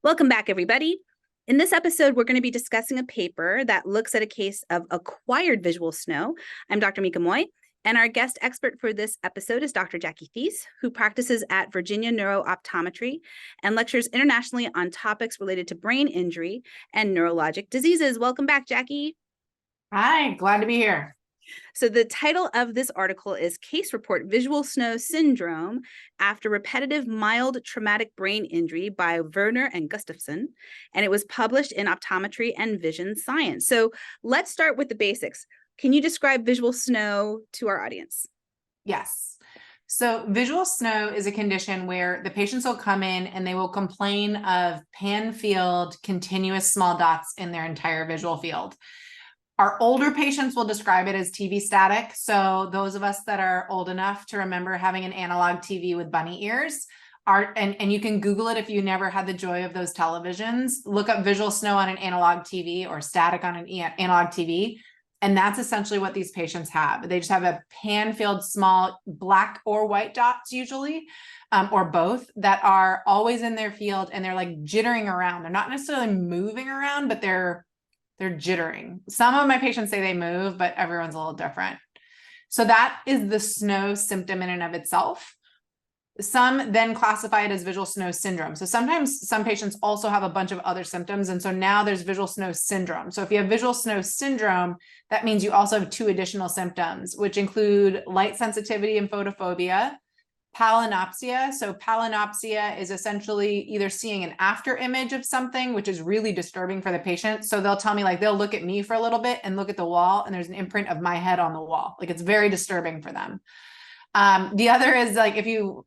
Welcome back, everybody. In this episode, we're going to be discussing a paper that looks at a case of acquired visual snow. I'm Dr. Mika, and our guest expert for this episode is Dr. Jaci Theis, who practices at Virginia Neurooptometry and lectures internationally on topics related to brain injury and neurologic diseases. Welcome back, Jaci. Hi, glad to be here. So the title of this article is Case Report Visual Snow Syndrome After Repetitive Mild Traumatic Brain Injury by Werner and Gustafsson, and it was published in Optometry and Vision Science. So let's start with the basics. Can you describe visual snow to our audience? Yes. So visual snow is a condition where the patients will come in and they will complain of pan-field continuous small dots in their entire visual field. Our older patients will describe it as TV static. So those of us that are old enough to remember having an analog TV with bunny ears and you can Google it if you never had the joy of those televisions. Look up visual snow on an analog TV or static on an analog TV. And that's essentially what these patients have. They just have a pan-field small black or white dots usually, or both, that are always in their field and they're like jittering around. They're not necessarily moving around, but they're jittering. Some of my patients say they move, but everyone's a little different. So that is the snow symptom in and of itself. Some then classify it as visual snow syndrome. So sometimes some patients also have a bunch of other symptoms. And so now there's visual snow syndrome. So if you have visual snow syndrome, that means you also have two additional symptoms, which include light sensitivity and photophobia, palinopsia. So palinopsia is essentially either seeing an after image of something, which is really disturbing for the patient. So they'll tell me, like, they'll look at me for a little bit and look at the wall, and there's an imprint of my head on the wall. Like, it's very disturbing for them. The other is like if you,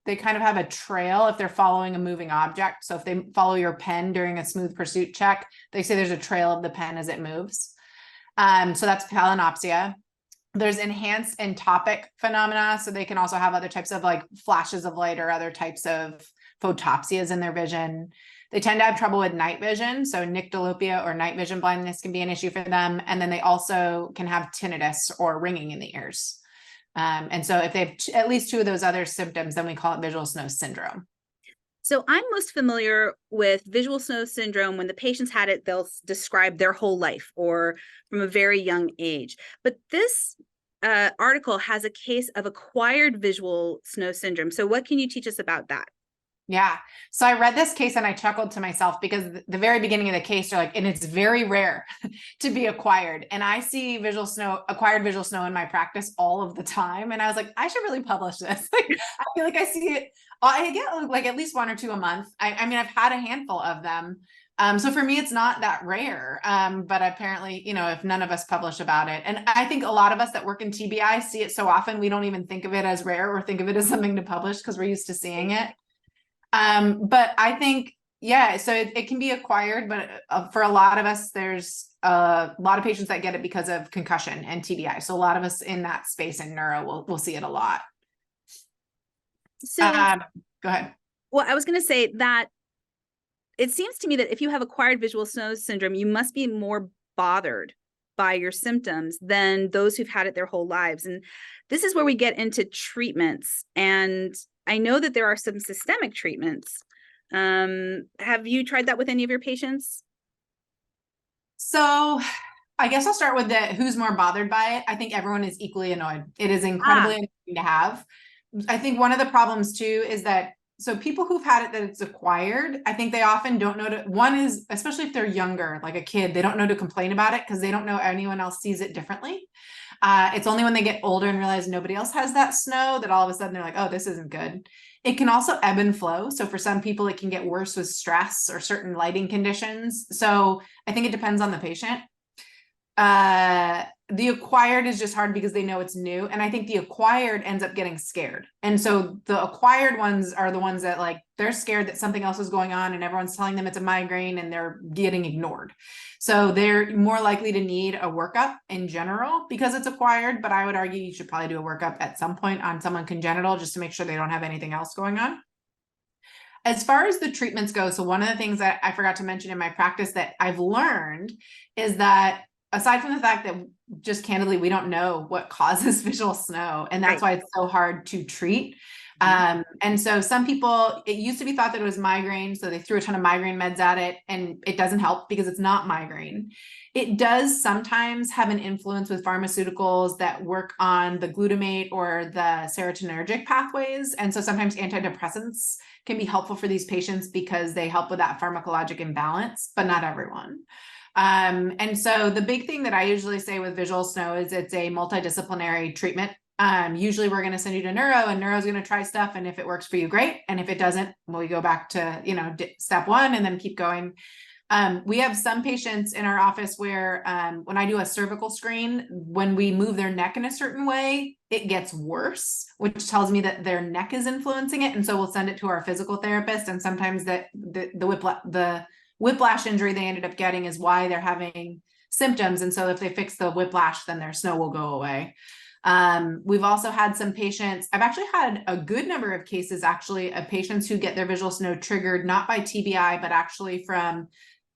they kind of have a trail if they're following a moving object. So if they follow your pen during a smooth pursuit check, they say there's a trail of the pen as it moves. So that's palinopsia. There's enhanced entopic phenomena. So they can also have other types of like flashes of light or other types of photopsias in their vision. They tend to have trouble with night vision. So nyctalopia or night vision blindness can be an issue for them. And then they also can have tinnitus or ringing in the ears. And so if they have at least two of those other symptoms, then we call it visual snow syndrome. So I'm most familiar with visual snow syndrome. When the patients had it, they'll describe their whole life or from a very young age. But this article has a case of acquired visual snow syndrome. So what can you teach us about that? Yeah. So I read this case and I chuckled to myself because the very beginning of the case, they're like, and it's very rare to be acquired. And I see acquired visual snow in my practice all of the time. And I was like, I should really publish this. Like, I feel like I see it. I get like at least one or two a month. I mean, I've had a handful of them. So for me, it's not that rare. But apparently, if none of us publish about it, and I think a lot of us that work in TBI see it so often, we don't even think of it as rare or think of it as something to publish because we're used to seeing it. But I think, yeah, so it can be acquired, but for a lot of us, there's a lot of patients that get it because of concussion and TBI. So a lot of us in that space in neuro will see it a lot. So go ahead. Well, I was going to say that it seems to me that if you have acquired visual snow syndrome, you must be more bothered by your symptoms than those who've had it their whole lives. And this is where we get into treatments. And I know that there are some systemic treatments. Have you tried that with any of your patients? So I guess I'll start with who's more bothered by it. I think everyone is equally annoyed. It is incredibly annoying to have. I think one of the problems too is that, so people who've had it that it's acquired, I think they often don't know one is, especially if they're younger, like a kid, they don't know to complain about it because they don't know anyone else sees it differently. It's only when they get older and realize nobody else has that snow that all of a sudden they're like, oh, this isn't good. It can also ebb and flow. So for some people, it can get worse with stress or certain lighting conditions. So I think it depends on the patient. The acquired is just hard because they know it's new. And I think the acquired ends up getting scared. And so the acquired ones are the ones that like, they're scared that something else is going on and everyone's telling them it's a migraine and they're getting ignored. So they're more likely to need a workup in general because it's acquired. But I would argue you should probably do a workup at some point on someone congenital just to make sure they don't have anything else going on. As far as the treatments go, so one of the things that I forgot to mention in my practice that I've learned is that aside from the fact that just candidly, we don't know what causes visual snow, and that's why it's so hard to treat. And so some people, it used to be thought that it was migraine, so they threw a ton of migraine meds at it, and it doesn't help because it's not migraine. It does sometimes have an influence with pharmaceuticals that work on the glutamate or the serotonergic pathways. And so sometimes antidepressants can be helpful for these patients because they help with that pharmacologic imbalance, but not everyone. And so the big thing that I usually say with visual snow is it's a multidisciplinary treatment. Usually we're going to send you to neuro, and neuro's going to try stuff. And if it works for you, great. And if it doesn't, well, we go back to, step one and then keep going. We have some patients in our office where when I do a cervical screen, when we move their neck in a certain way, it gets worse, which tells me that their neck is influencing it. And so we'll send it to our physical therapist. And sometimes the whiplash injury they ended up getting is why they're having symptoms. And so if they fix the whiplash, then their snow will go away. We've also had some patients, I've actually had a good number of cases actually of patients who get their visual snow triggered, not by TBI, but actually from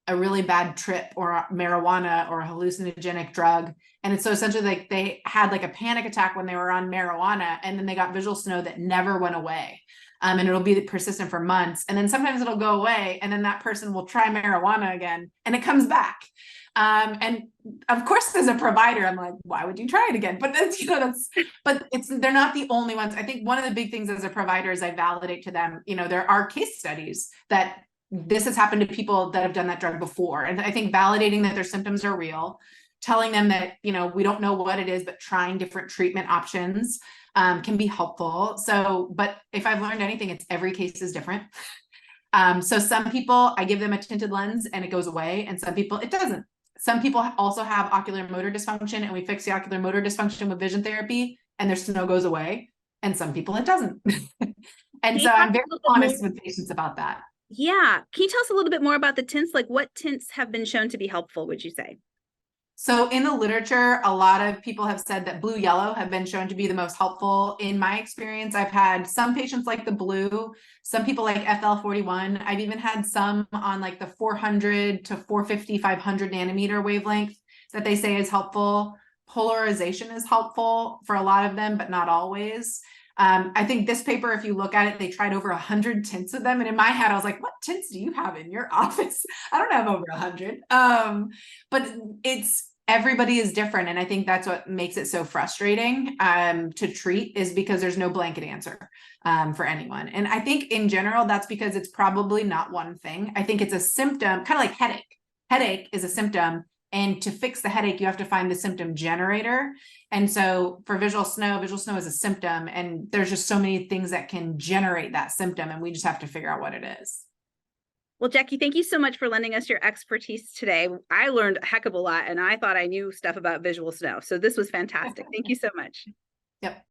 a really bad trip or marijuana or a hallucinogenic drug. And it's so essentially like they had like a panic attack when they were on marijuana, and then they got visual snow that never went away. And it'll be persistent for months. And then sometimes it'll go away, and then that person will try marijuana again and it comes back. And of course, as a provider, I'm like, why would you try it again? But that's, they're not the only ones. I think one of the big things as a provider is I validate to them, there are case studies that this has happened to people that have done that drug before. And I think validating that their symptoms are real, telling them that, we don't know what it is, but trying different treatment options can be helpful. So, but if I've learned anything, it's every case is different. So some people, I give them a tinted lens and it goes away, and some people it doesn't. Some people also have ocular motor dysfunction, and we fix the ocular motor dysfunction with vision therapy and their snow goes away. And some people it doesn't. And so I'm very honest with patients about that. Yeah. Can you tell us a little bit more about the tints? Like, what tints have been shown to be helpful, would you say? So in the literature, a lot of people have said that blue yellow have been shown to be the most helpful. In my experience, I've had some patients like the blue, some people like FL41. I've even had some on like the 400 to 450, 500 nanometer wavelength that they say is helpful. Polarization is helpful for a lot of them, but not always. I think this paper, if you look at it, they tried over 100 tints of them. And in my head, I was like, what tints do you have in your office? I don't have over 100. But everybody is different. And I think that's what makes it so frustrating to treat, is because there's no blanket answer for anyone. And I think in general, that's because it's probably not one thing. I think it's a symptom, kind of like headache. Headache is a symptom. And to fix the headache, you have to find the symptom generator. And so for visual snow is a symptom. And there's just so many things that can generate that symptom. And we just have to figure out what it is. Well, Jaci, thank you so much for lending us your expertise today. I learned a heck of a lot, and I thought I knew stuff about visual snow. So this was fantastic. Thank you so much. Yep.